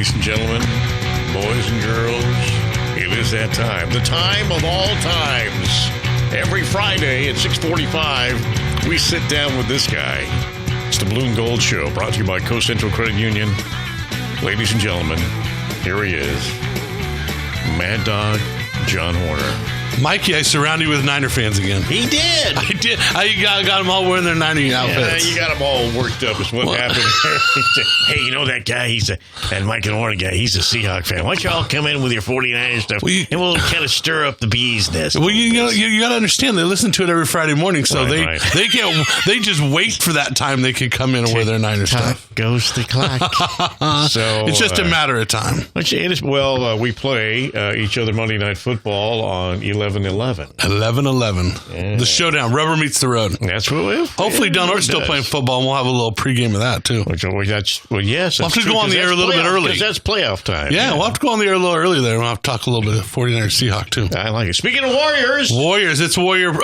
Ladies and gentlemen, boys and girls, it is that time. The time of all times. Every Friday at 6:45, we sit down with this guy. It's the Blue and Gold Show, brought to you by Coast Central Credit Union. Ladies and gentlemen, here he is. Mad Dog John Horner. Mikey, I surrounded you with Niner fans again. He did. I did. I got them all wearing their Niner outfits. Yeah, you got them all worked up is what happened. Hey, you know that guy? That Mike and Horner guy, he's a Seahawk fan. Why don't y'all come in with your 49ers stuff and we'll kind of stir up the bee's nest. Well, you got to understand, they listen to it every Friday morning, so right. they can't. They just wait for that time they can come in and wear their Niner stuff. Goes the clock. So it's just a matter of time. Well, we play each other Monday Night Football on 11-11. 11-11. Yeah. The showdown. Rubber meets the road. That's what we hopefully Del Norte's still playing football, and we'll have a little pregame of that, too. Yes. We'll have to go on the air a little bit early. Because that's playoff time. Yeah, we'll have to go on the air a little early there. We'll have to talk a little bit of 49ers Seahawk, too. I like it. Speaking of Warriors. It's Warrior.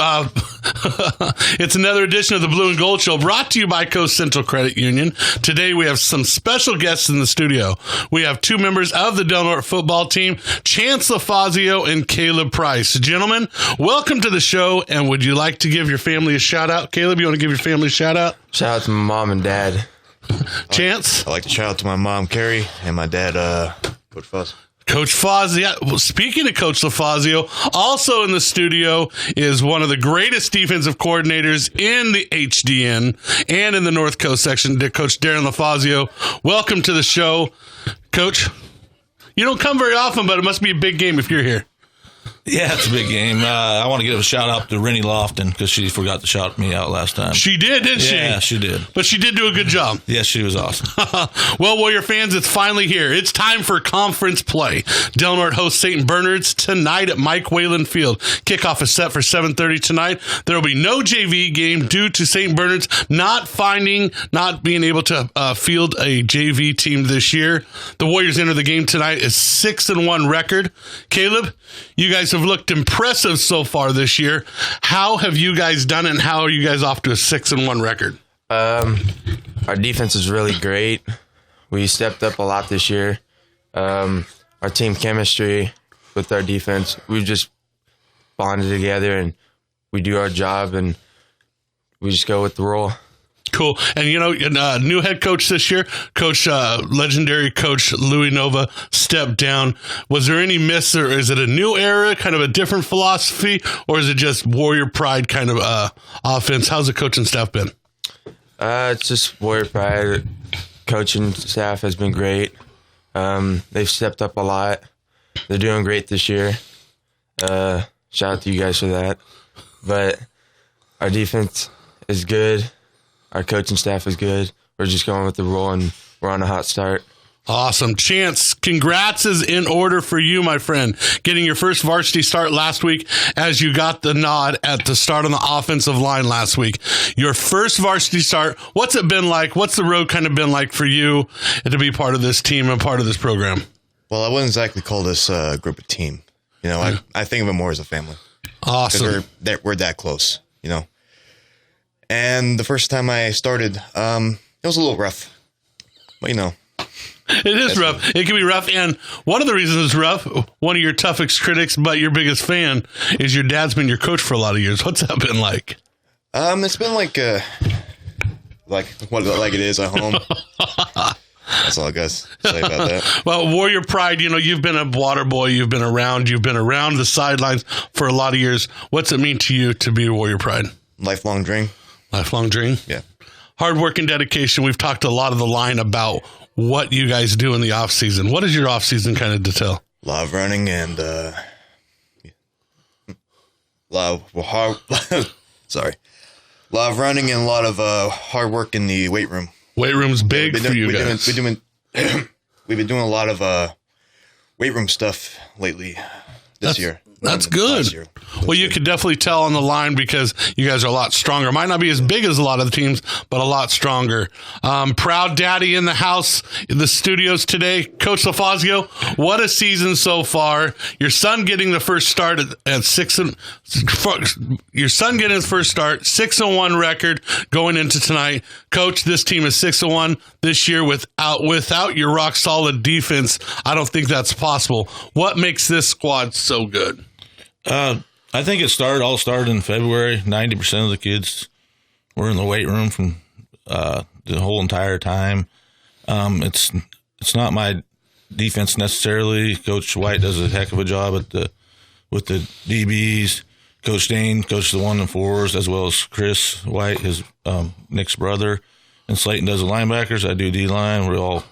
It's another edition of the Blue and Gold Show, brought to you by Coast Central Credit Union. Today, we have some special guests in the studio. We have two members of the Del Norte football team, Chance LaFazio and Caleb Price. Gentlemen, welcome to the show, and would you like to give your family a shout-out? Caleb, you want to give your family a shout-out? Shout out to my mom and dad. Chance? I like to shout out to my mom, Carrie, and my dad, Coach Fuzz. Coach Fazio. Yeah. Well, speaking of Coach LaFazio, also in the studio is one of the greatest defensive coordinators in the HDN and in the North Coast section, Coach Darren LaFazio. Welcome to the show, Coach. You don't come very often, but it must be a big game if you're here. Yeah, it's a big game. I want to give a shout out to Rennie Lofton because she forgot to shout me out last time. She did, didn't she? Yeah, she did. But she did do a good job. Yes, she was awesome. Well, Warrior fans, it's finally here. It's time for conference play. Del Norte hosts St. Bernard's tonight at Mike Whalen Field. Kickoff is set for 7:30 tonight. There will be no JV game due to St. Bernard's not being able to field a JV team this year. The Warriors enter the game tonight as 6-1 record. Caleb, you guys have looked impressive so far this year. How have you guys done it, and how are you guys off to a 6-1 record? Our defense is really great. We stepped up a lot this year. Our team chemistry with our defense, we've just bonded together, and we do our job, and we just go with the roll. Cool. And, new head coach this year, legendary coach Louis Nova stepped down. Was there any miss, or is it a new era, kind of a different philosophy, or is it just Warrior Pride kind of offense? How's the coaching staff been? It's just Warrior Pride. Coaching staff has been great. They've stepped up a lot. They're doing great this year. Shout out to you guys for that. But our defense is good. Our coaching staff is good. We're just going with the roll, and we're on a hot start. Awesome. Chance, congrats is in order for you, my friend. Getting your first varsity start last week as you got the nod at the start on the offensive line last week. Your first varsity start, what's it been like? What's the road kind of been like for you to be part of this team and part of this program? Well, I wouldn't exactly call this group a team. I think of it more as a family. Awesome. We're that close, And the first time I started, it was a little rough. But, It is rough. It can be rough. And one of the reasons it's rough, one of your toughest critics, but your biggest fan, is your dad's been your coach for a lot of years. What's that been like? It's been like it is at home. That's all I got to say about that. Well, Warrior Pride, you've been a water boy. You've been around the sidelines for a lot of years. What's it mean to you to be Warrior Pride? Lifelong dream. Lifelong dream? Yeah. Hard work and dedication. We've talked a lot of the line about what you guys do in the off season. What is your off season kind of detail? A lot of running and a lot of running and a lot of hard work in the weight room. Weight room's big for you guys. We've been doing a lot of weight room stuff lately this year. That's good. last year. Well, you could definitely tell on the line because you guys are a lot stronger. Might not be as big as a lot of the teams, but a lot stronger. Proud daddy in the house, in the studios today. Coach LaFazio, what a season so far. Your son getting the first start at 6-1 record going into tonight. Coach, this team is 6-1 this year without your rock solid defense. I don't think that's possible. What makes this squad so good? I think it all started in February. 90% of the kids were in the weight room from the whole entire time. It's not my defense necessarily. Coach White does a heck of a job with the DBs. Coach Dane coaches the 1 and 4s, as well as Chris White, his Nick's brother, and Slayton does the linebackers. I do D-line. We're all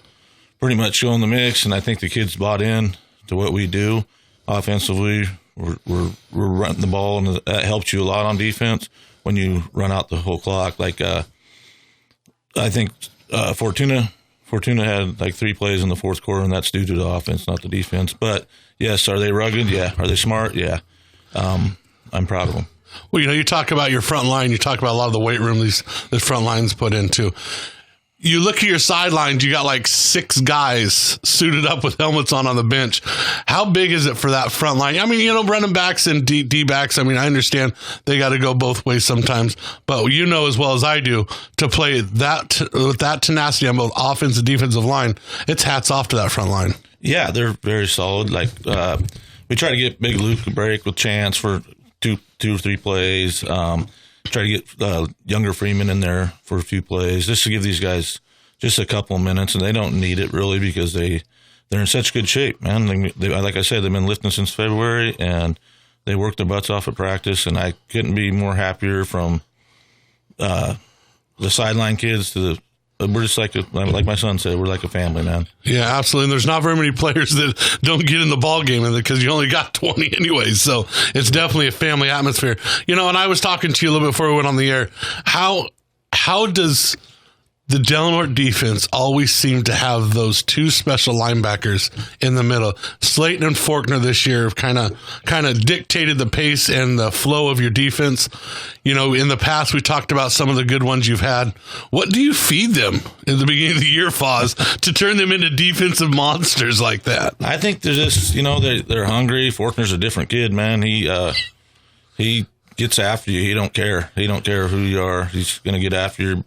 pretty much showing the mix, and I think the kids bought in to what we do offensively. We're running the ball, and that helps you a lot on defense when you run out the whole clock. Like I think Fortuna had like 3 plays in the fourth quarter, and that's due to the offense, not the defense. But yes, are they rugged? Yeah. Are they smart? Yeah. I'm proud of them. Well, you talk about your front line. You talk about a lot of the weight room the front lines put into. You look at your sidelines, you got like 6 guys suited up with helmets on the bench. How big is it for that front line? I mean, running backs and D-backs, I mean, I understand they got to go both ways sometimes, but as well as I do, to play with that tenacity on both offense and defensive line, it's hats off to that front line. Yeah, they're very solid. Like we try to get Big Luke a break with Chance for two or 3 plays. Try to get younger Freeman in there for a few plays, just to give these guys just a couple of minutes, and they don't need it really because they're in such good shape, man. Like I said, they've been lifting since February, and they worked their butts off at practice, and I couldn't be more happier from the sideline kids to the. We're just like my son said, we're like a family, man. Yeah, absolutely. And there's not very many players that don't get in the ball game because you only got 20 anyways. So it's definitely a family atmosphere. And I was talking to you a little bit before we went on the air. How does the Delaware defense always seem to have those 2 special linebackers in the middle? Slayton and Faulkner this year have kind of dictated the pace and the flow of your defense. In the past, we talked about some of the good ones you've had. What do you feed them in the beginning of the year, Foz, to turn them into defensive monsters like that? I think they're just, they're hungry. Faulkner's a different kid, man. He gets after you. He don't care. He don't care who you are. He's going to get after you.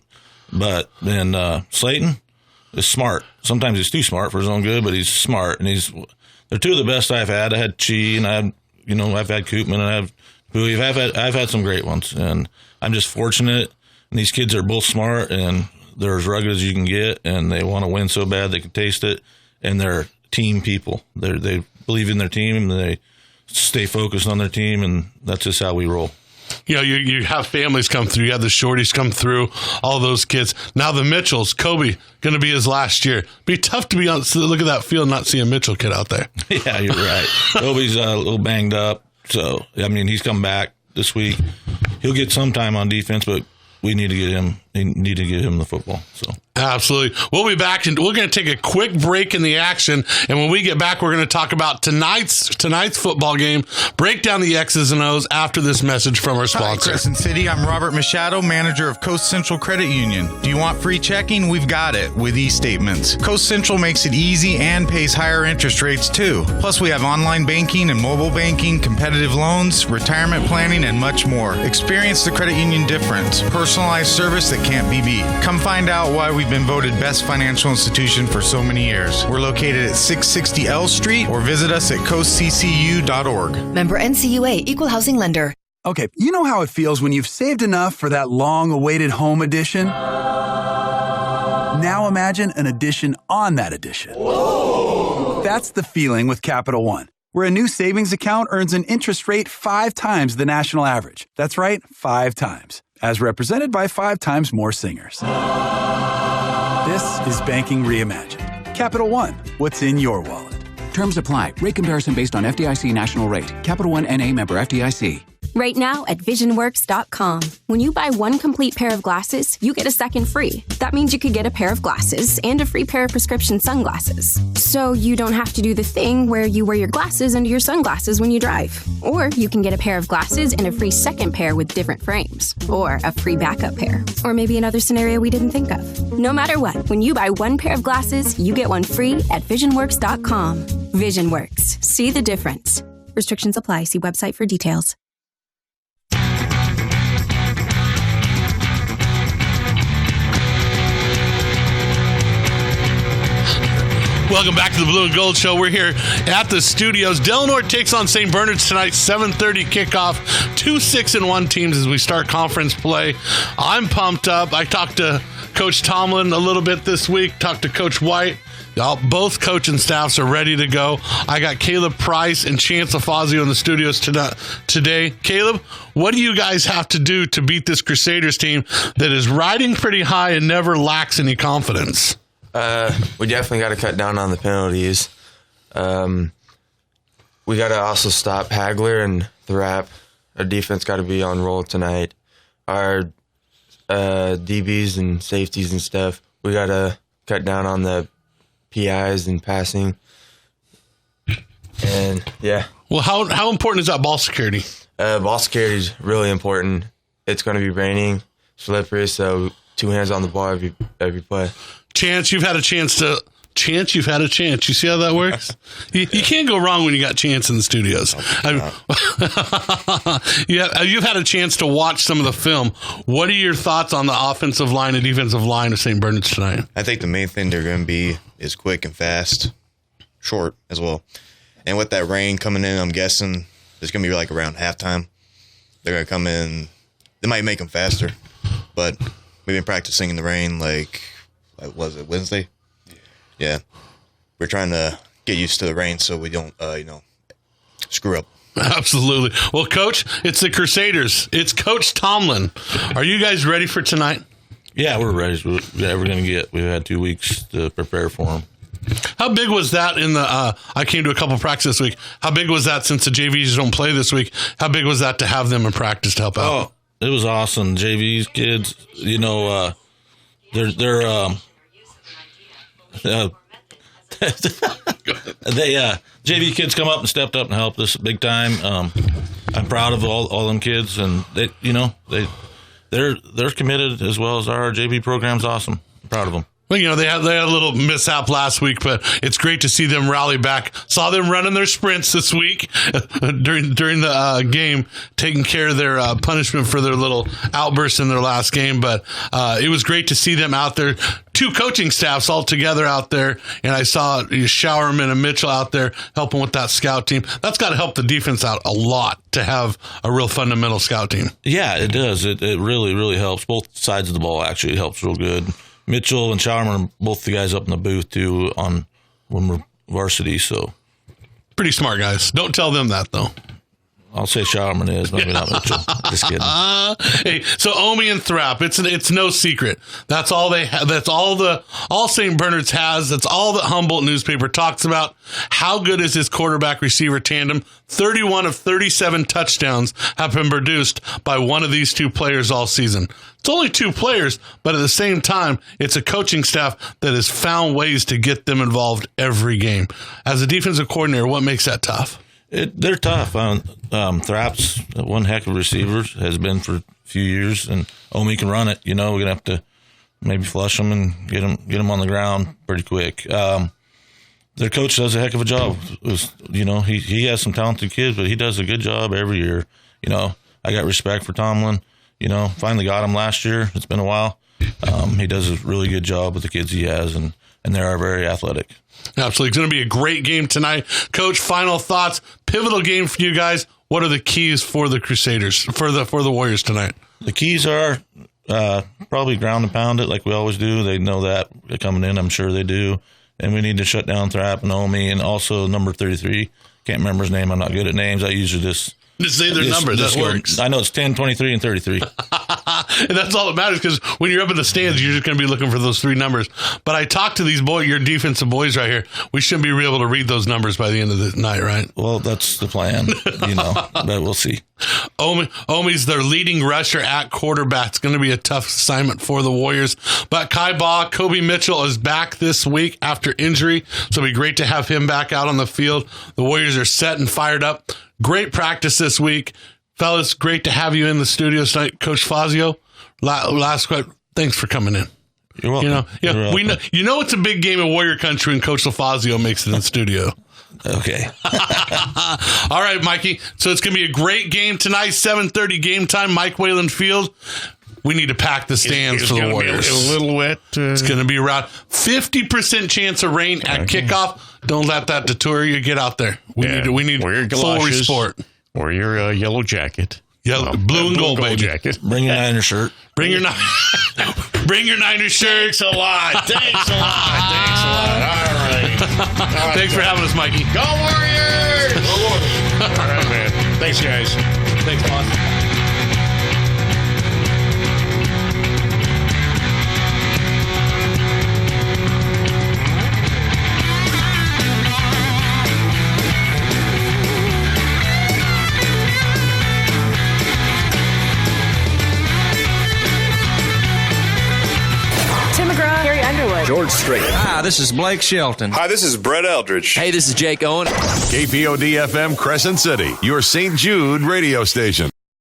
But then Slayton is smart. Sometimes he's too smart for his own good, but he's smart, and they're 2 of the best I've had. I had Chi, and I've had Koopman, and I have Bowie. I've had some great ones, and I'm just fortunate. And these kids are both smart, and they're as rugged as you can get, and they want to win so bad they can taste it. And they're team people. They believe in their team, and they stay focused on their team, and that's just how we roll. You have families come through. You have the Shorties come through, all those kids. Now the Mitchells, Kobe, going to be his last year. Be tough to look at that field and not see a Mitchell kid out there. Yeah, you're right. Kobe's a little banged up. So, he's come back this week. He'll get some time on defense, but we need to get him the football. So absolutely. We'll be back, and we're going to take a quick break in the action. And when we get back, we're going to talk about tonight's football game, break down the X's and O's after this message from our sponsor. Hi, Crescent City. I'm Robert Machado, manager of Coast Central Credit Union. Do you want free checking? We've got it with e-statements. Coast Central makes it easy and pays higher interest rates too. Plus, we have online banking and mobile banking, competitive loans, retirement planning, and much more. Experience the credit union difference. Personalized service that can't be beat. Come find out why we've been voted best financial institution for so many years. We're located at 660 L Street, or visit us at coastccu.org. Member NCUA, Equal Housing Lender. Okay, you know how it feels when you've saved enough for that long-awaited home edition? Now imagine an addition on that addition. Whoa. That's the feeling with Capital One, where a new savings account earns an interest rate 5 times the national average. That's right, 5 times. As represented by 5 times more singers. This is Banking Reimagined. Capital One, what's in your wallet? Terms apply. Rate comparison based on FDIC national rate. Capital One N.A. member FDIC. Right now at VisionWorks.com. When you buy one complete pair of glasses, you get a second free. That means you could get a pair of glasses and a free pair of prescription sunglasses. So you don't have to do the thing where you wear your glasses under your sunglasses when you drive. Or you can get a pair of glasses and a free second pair with different frames. Or a free backup pair. Or maybe another scenario we didn't think of. No matter what, when you buy one pair of glasses, you get one free at VisionWorks.com. VisionWorks. See the difference. Restrictions apply. See website for details. Welcome back to the Blue and Gold Show. We're here at the studios. Del Norte takes on St. Bernard's tonight, 7:30 kickoff. 2 6-1 teams as we start conference play. I'm pumped up. I talked to Coach Tomlin a little bit this week, talked to Coach White. Both coaching staffs are ready to go. I got Caleb Price and Chance Afazio in the studios today. Caleb, what do you guys have to do to beat this Crusaders team that is riding pretty high and never lacks any confidence? We definitely got to cut down on the penalties. We got to also stop Hagler and Thrapp. Our defense got to be on roll tonight. Our DBs and safeties and stuff, we got to cut down on the PIs and passing. And, yeah. Well, how important is that ball security? Ball security is really important. It's going to be raining, slippery, so 2 hands on the ball every play. Chance, you've had a chance. You see how that works? You can't go wrong when you got Chance in the studios. You've had a chance to watch some of the film. What are your thoughts on the offensive line and defensive line of St. Bernard's tonight? I think the main thing they're going to be is quick and fast, short as well. And with that rain coming in, I'm guessing it's going to be like around halftime. They're going to come in. They might make them faster, but we've been practicing in the rain was it Wednesday? Yeah. We're trying to get used to the rain so we don't, screw up. Absolutely. Well, Coach, it's the Crusaders. It's Coach Tomlin. Are you guys ready for tonight? Yeah, we're ready. We're going to get. We've had 2 weeks to prepare for them. How big was that in the I came to a couple practices this week. How big was that since the JVs don't play this week? How big was that to have them in practice to help out? Oh, it was awesome. JV's kids, JV kids come up and stepped up and helped us big time. I'm proud of all them kids, and they're committed as well as our JV program's awesome. I'm proud of them. Well, they had a little mishap last week, but it's great to see them rally back. Saw them running their sprints this week during the game, taking care of their punishment for their little outburst in their last game. But it was great to see them out there. 2 coaching staffs all together out there, and I saw Showerman and Mitchell out there helping with that scout team. That's got to help the defense out a lot to have a real fundamental scout team. Yeah, it does. It really, really helps. Both sides of the ball actually helps real good. Mitchell and Showerman are both the guys up in the booth, too, when we're varsity. So pretty smart guys. Don't tell them that, though. I'll say Showerman is, maybe not Mitchell. Just kidding. Hey, so Omi and Thrapp, it's no secret. That's all they have. That's all St. Bernard's has. That's all that Humboldt newspaper talks about. How good is his quarterback receiver tandem? 31 of 37 touchdowns have been produced by one of these 2 players all season. It's only 2 players, but at the same time, it's a coaching staff that has found ways to get them involved every game. As a defensive coordinator, what makes that tough? They're tough. Thrapp's one heck of a receiver, has been for a few years, and Omi can run it. We're gonna have to maybe flush them and get them on the ground pretty quick. Their coach does a heck of a job. He has some talented kids, but he does a good job every year. I got respect for Tomlin. Finally got him last year. It's been a while. He does a really good job with the kids he has, and they are very athletic. Absolutely. It's going to be a great game tonight. Coach, final thoughts. Pivotal game for you guys. What are the keys for the Crusaders, for the Warriors tonight? The keys are probably ground and pound it like we always do. They know that coming in. I'm sure they do. And we need to shut down Thrapp and Omi, and also number 33. Can't remember his name. I'm not good at names. I usually just Just say their number. That works. I know it's 10, 23, and 33. And that's all that matters, because when you're up in the stands, you're just going to be looking for those 3 numbers. But I talked to these boys, your defensive boys right here. We shouldn't be able to read those numbers by the end of the night, right? Well, that's the plan, but we'll see. Omi's their leading rusher at quarterback. It's going to be a tough assignment for the Warriors. But Kai Baugh, Kobe Mitchell is back this week after injury, so it'll be great to have him back out on the field. The Warriors are set and fired up. Great practice this week. Fellas, great to have you in the studio tonight. Coach Fazio, last question. Thanks for coming in. You're welcome. We know it's a big game in Warrior Country, and Coach LaFazio makes it in the studio. Okay. All right, Mikey. So it's going to be a great game tonight, 7:30 game time, Mike Whalen Field. We need to pack the stands for the Warriors. Be a little wet. It's going to be around 50% chance of rain at kickoff. Don't let that deter you. Get out there. We need wear your full galoshes, sport. Wear your yellow jacket. Blue and gold, baby. Jacket. Bring your Niner shirt. Bring your Niner shirt. Thanks a lot. All right. Thanks for having us, Mikey. Go Warriors! Go Warriors! All right, man. Thanks, guys. Thanks, boss. George Strait. Hi, this is Blake Shelton. Hi, this is Brett Eldridge. Hey, this is Jake Owen. KPOD FM Crescent City, your St. Jude radio station.